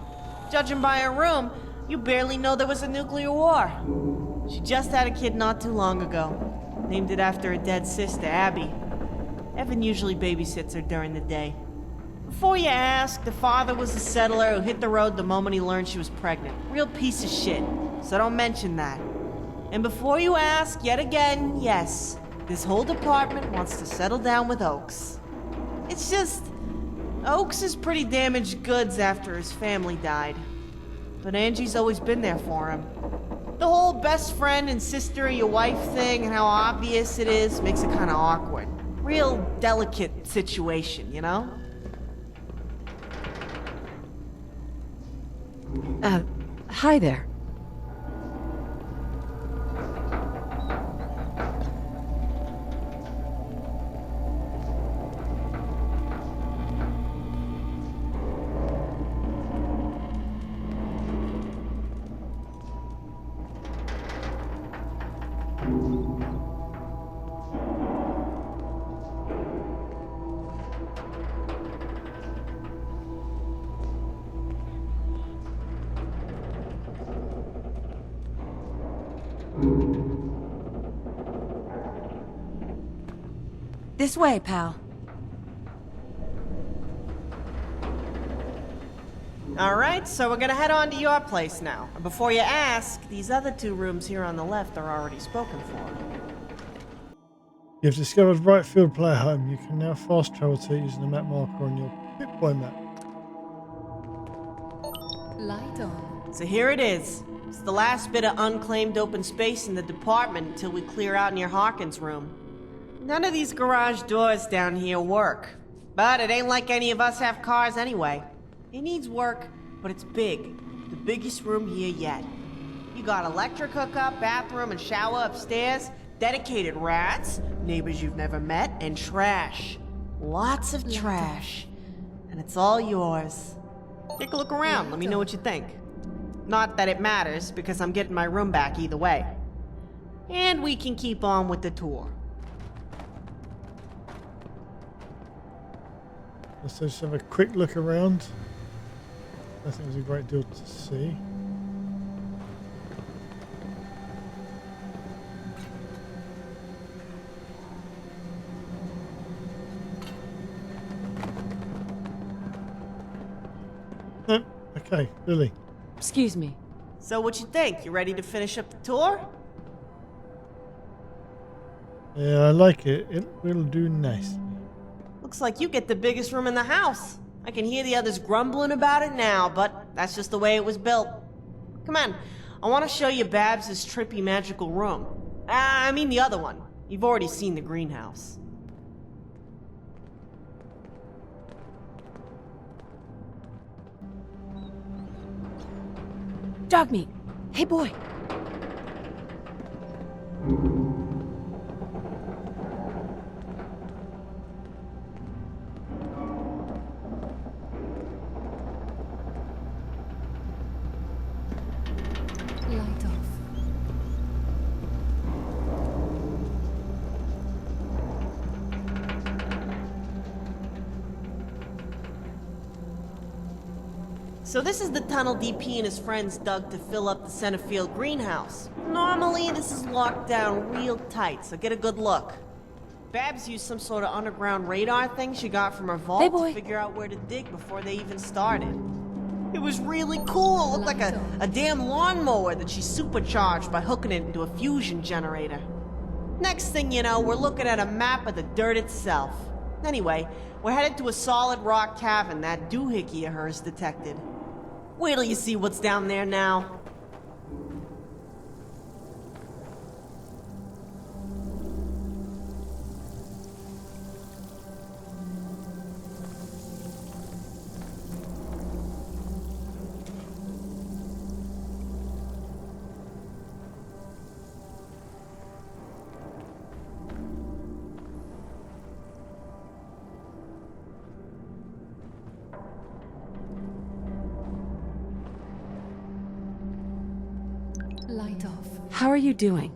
Judging by her room, you barely know there was a nuclear war. She just had a kid not too long ago. Named it after her dead sister, Abby. Evan usually babysits her during the day. Before you ask, the father was a settler who hit the road the moment he learned she was pregnant. Real piece of shit, so don't mention that. And before you ask, yet again, yes, this whole department wants to settle down with Oakes. It's just, Oakes is pretty damaged goods after his family died. But Angie's always been there for him. The whole best friend and sister of your wife thing and how obvious it is makes it kind of awkward. Real delicate situation, you know? Hi there. This way, pal. Alright, so we're gonna head on to your place now. And before you ask, these other 2 rooms here on the left are already spoken for. You've discovered right field player home. You can now fast travel to it using the map marker on your Pip-Boy map. Light on. So here it is. It's the last bit of unclaimed open space in the department until we clear out near Hawkins' room. None of these garage doors down here work. But it ain't like any of us have cars anyway. It needs work, but it's big. The biggest room here yet. You got electric hookup, bathroom, and shower upstairs, dedicated rats, neighbors you've never met, and trash. Lots of trash. And it's all yours. Take a look around, let me know what you think. Not that it matters, because I'm getting my room back either way. And we can keep on with the tour. Let's just have a quick look around. I think there's a great deal to see. Oh, okay, Lily. Excuse me. So what you think? You ready to finish up the tour? Yeah, I like it. It will do nicely. Looks like you get the biggest room in the house. I can hear the others grumbling about it now, but that's just the way it was built. Come on, I want to show you Babs' trippy magical room. I mean the other one. You've already seen the greenhouse. Dog meat. Hey, boy. Light off. So this is the tunnel DP and his friends dug to fill up the center field greenhouse. Normally, this is locked down real tight, so get a good look. Babs used some sort of underground radar thing she got from her vault to figure out where to dig before they even started. It was really cool. It looked like a damn lawnmower that she supercharged by hooking it into a fusion generator. Next thing you know, we're looking at a map of the dirt itself. Anyway, we're headed to a solid rock cavern that doohickey of hers detected. Wait till you see what's down there now. Light off. How are you doing?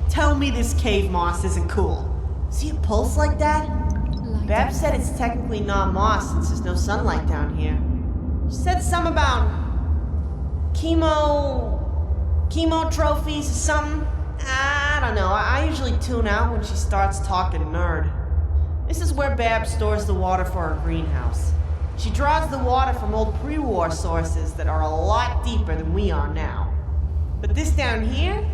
Tell me this cave moss isn't cool. See it pulse like that? Babs said it's technically not moss since there's no sunlight down here. She said something about chemo trophies or something. I don't know. I usually tune out when she starts talking nerd. This is where Babs stores the water for her greenhouse. She draws the water from old pre-war sources that are a lot deeper than we are now. But this down here,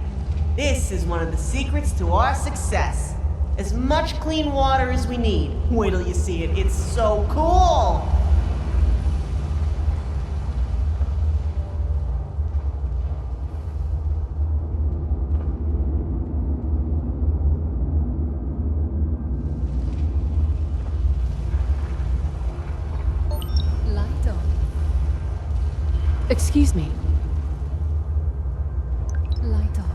this is one of the secrets to our success. As much clean water as we need. Wait till you see it. It's so cool! Light on. Excuse me. Light off.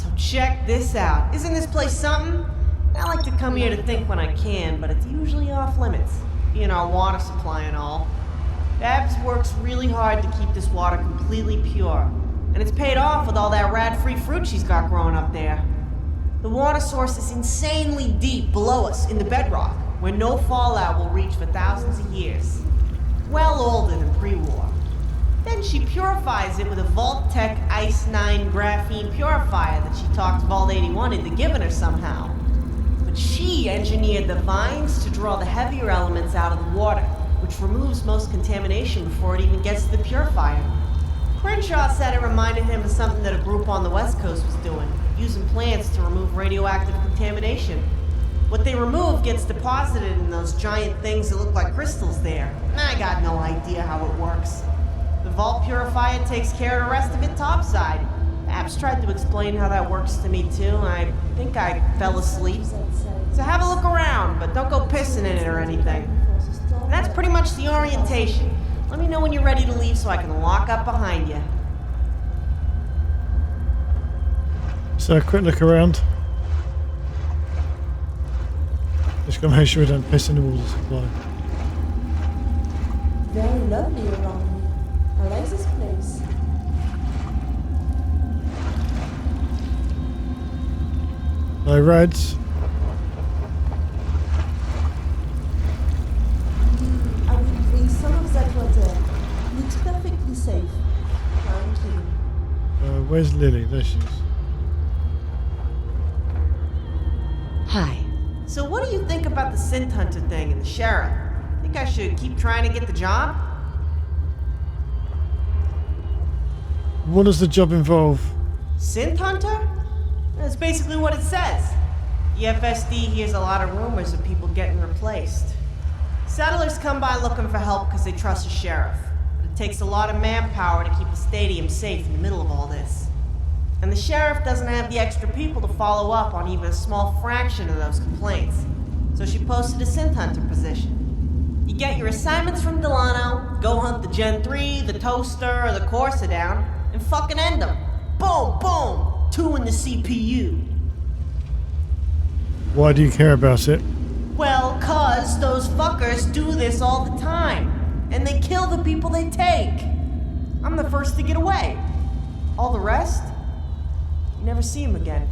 So check this out. Isn't this place something? I like to come here to think when I can, but it's usually off limits, being our water supply and all. Babs works really hard to keep this water completely pure, and it's paid off with all that rad-free fruit she's got growing up there. The water source is insanely deep below us in the bedrock, where no fallout will reach for thousands of years. Well older than pre-war. Then she purifies it with a Vault-Tec Ice 9 graphene purifier that she talked Vault 81 into giving her somehow. But she engineered the vines to draw the heavier elements out of the water, which removes most contamination before it even gets to the purifier. Crenshaw said it reminded him of something that a group on the West Coast was doing, using plants to remove radioactive contamination. What they remove gets deposited in those giant things that look like crystals there. I got no idea how it works. The vault purifier takes care of the rest of it topside. Babs tried to explain how that works to me too. I think I fell asleep. So have a look around, but don't go pissing in it or anything. And that's pretty much the orientation. Let me know when you're ready to leave so I can lock up behind you. So a quick look around. Just gotta make sure we don't piss in the water supply. Very lovely around here. I like this place. No rads. I will drink some of that water. Looks perfectly safe. Thank you. Where's Lily? There she is. Hi. So what do you think about the synth hunter thing and the sheriff? Think I should keep trying to get the job? What does the job involve? Synth hunter? That's basically what it says. The FSD hears a lot of rumors of people getting replaced. Settlers come by looking for help because they trust the sheriff. But it takes a lot of manpower to keep the stadium safe in the middle of all this. And the sheriff doesn't have the extra people to follow up on even a small fraction of those complaints. So she posted a synth hunter position. You get your assignments from Delano, go hunt the Gen 3, the Toaster, or the Corsa down, and fucking end them. Boom, boom! 2 in the CPU. Why do you care about it? Well, 'cause those fuckers do this all the time. And they kill the people they take. I'm the first to get away. All the rest? You never see them again.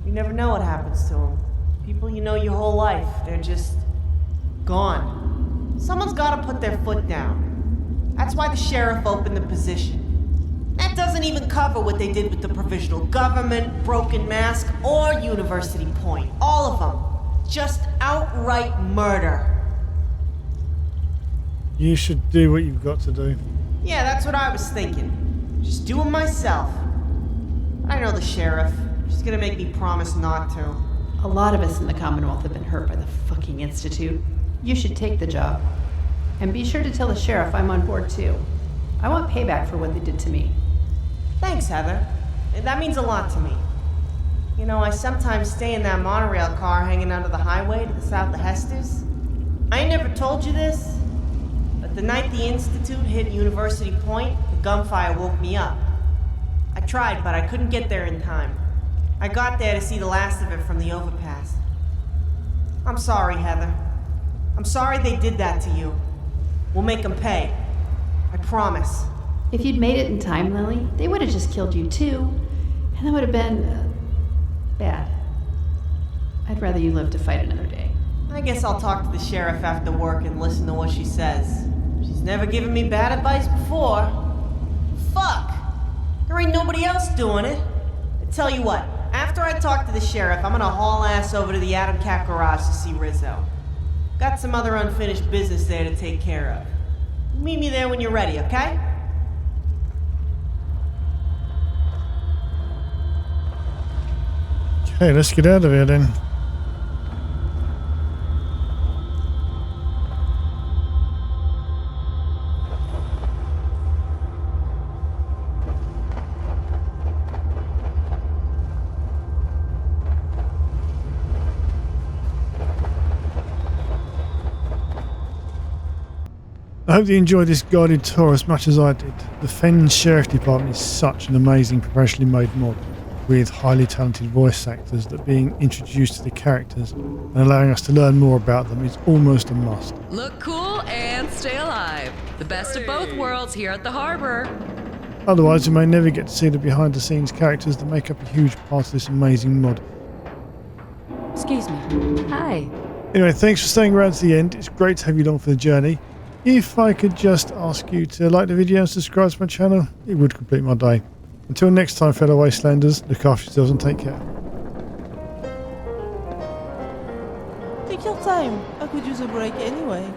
You never know what happens to them. People you know your whole life, they're just gone. Someone's gotta put their foot down. That's why the sheriff opened the position. That doesn't even cover what they did with the provisional government, Broken Mask, or University Point. All of them. Just outright murder. You should do what you've got to do. Yeah, that's what I was thinking. Just do it myself. I know the sheriff. She's gonna make me promise not to. A lot of us in the Commonwealth have been hurt by the fucking Institute. You should take the job. And be sure to tell the sheriff I'm on board too. I want payback for what they did to me. Thanks, Heather. That means a lot to me. You know, I sometimes stay in that monorail car hanging under the highway to the south of Hester's. I ain't never told you this, but the night the Institute hit University Point, the gunfire woke me up. I tried, but I couldn't get there in time. I got there to see the last of it from the overpass. I'm sorry, Heather. I'm sorry they did that to you. We'll make them pay. I promise. If you'd made it in time, Lily, they would have just killed you too. And that would have been bad. I'd rather you live to fight another day. I guess I'll talk to the sheriff after work and listen to what she says. She's never given me bad advice before. Fuck! There ain't nobody else doing it. I tell you what, after I talk to the sheriff, I'm gonna haul ass over to the Adam Cat Garage to see Rizzo. Got some other unfinished business there to take care of. Meet me there when you're ready, okay? Okay, let's get out of here then. I hope you enjoyed this guided tour as much as I did. The Fens Sheriff Department is such an amazing professionally made mod. with highly talented voice actors that being introduced to the characters and allowing us to learn more about them is almost a must. Look cool and stay alive. The best of both worlds here at the harbor. Otherwise, you may never get to see the behind-the-scenes characters that make up a huge part of this amazing mod. Excuse me. Hi. Anyway, thanks for staying around to the end. It's great to have you along for the journey. If I could just ask you to like the video and subscribe to my channel, it would complete my day. Until next time, fellow Wastelanders, look after yourselves and take care. Take your time. I could use a break anyway.